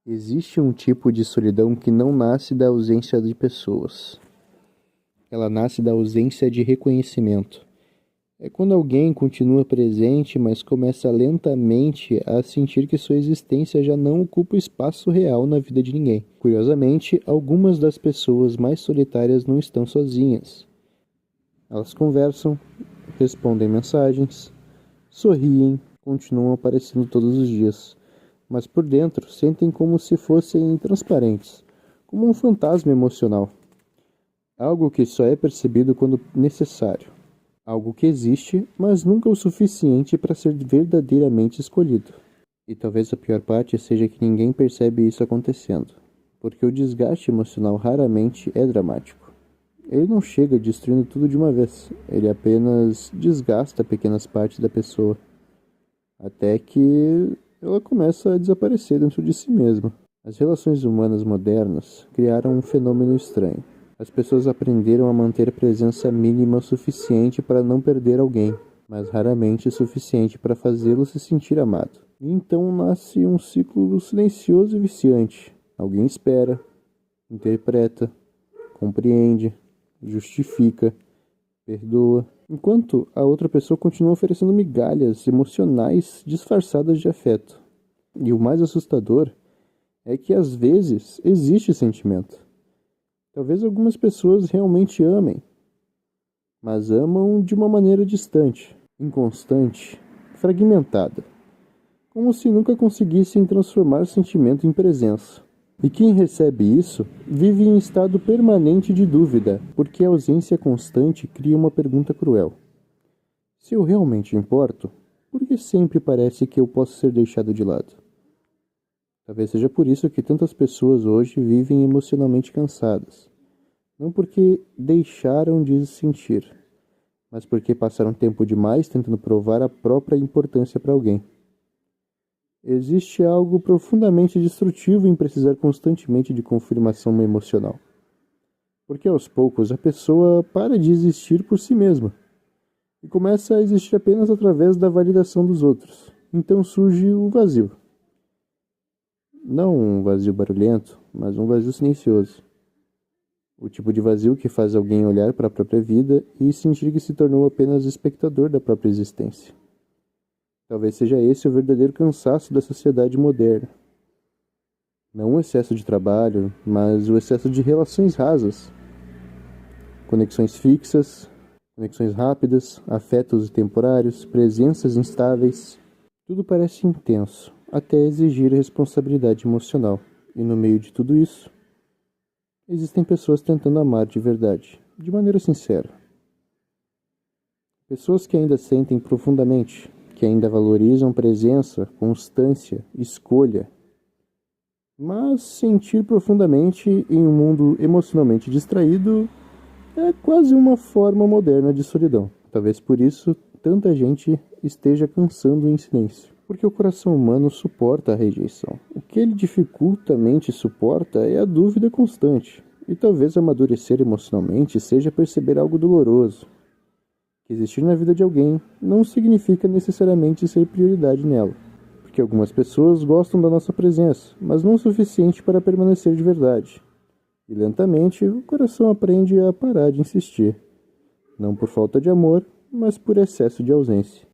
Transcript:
Existe um tipo de solidão que não nasce da ausência de pessoas. Ela nasce da ausência de reconhecimento. É quando alguém continua presente, mas começa lentamente a sentir que sua existência já não ocupa espaço real na vida de ninguém. Curiosamente, algumas das pessoas mais solitárias não estão sozinhas. Elas conversam, respondem mensagens, sorriem, continuam aparecendo todos os dias, mas por dentro sentem como se fossem transparentes, como um fantasma emocional. Algo que só é percebido quando necessário. Algo que existe, mas nunca o suficiente para ser verdadeiramente escolhido. E talvez a pior parte seja que ninguém percebe isso acontecendo, porque o desgaste emocional raramente é dramático. Ele não chega destruindo tudo de uma vez, ele apenas desgasta pequenas partes da pessoa, até que ela começa a desaparecer dentro de si mesma. As relações humanas modernas criaram um fenômeno estranho. As pessoas aprenderam a manter presença mínima o suficiente para não perder alguém, mas raramente o suficiente para fazê-lo se sentir amado. E então nasce um ciclo silencioso e viciante. Alguém espera, interpreta, compreende, justifica, perdoa, enquanto a outra pessoa continua oferecendo migalhas emocionais disfarçadas de afeto. E o mais assustador é que às vezes existe sentimento. Talvez algumas pessoas realmente amem, mas amam de uma maneira distante, inconstante, fragmentada, como se nunca conseguissem transformar sentimento em presença. E quem recebe isso vive em estado permanente de dúvida, porque a ausência constante cria uma pergunta cruel. Se eu realmente importo, por que sempre parece que eu posso ser deixado de lado? Talvez seja por isso que tantas pessoas hoje vivem emocionalmente cansadas. Não porque deixaram de sentir, mas porque passaram tempo demais tentando provar a própria importância para alguém. Existe algo profundamente destrutivo em precisar constantemente de confirmação emocional. Porque aos poucos a pessoa para de existir por si mesma e começa a existir apenas através da validação dos outros. Então surge o vazio. Não um vazio barulhento, mas um vazio silencioso. O tipo de vazio que faz alguém olhar para a própria vida e sentir que se tornou apenas espectador da própria existência. Talvez seja esse o verdadeiro cansaço da sociedade moderna. Não o excesso de trabalho, mas o excesso de relações rasas. Conexões fixas, conexões rápidas, afetos temporários, presenças instáveis. Tudo parece intenso, até exigir responsabilidade emocional. E no meio de tudo isso, existem pessoas tentando amar de verdade, de maneira sincera. Pessoas que ainda sentem profundamente, que ainda valorizam presença, constância, escolha. Mas sentir profundamente em um mundo emocionalmente distraído é quase uma forma moderna de solidão. Talvez por isso tanta gente esteja cansando em silêncio. Porque o coração humano suporta a rejeição. O que ele dificulta a mente suporta é a dúvida constante. E talvez amadurecer emocionalmente seja perceber algo doloroso. Que existir na vida de alguém não significa necessariamente ser prioridade nela. Porque algumas pessoas gostam da nossa presença, mas não o suficiente para permanecer de verdade. E lentamente o coração aprende a parar de insistir. Não por falta de amor, mas por excesso de ausência.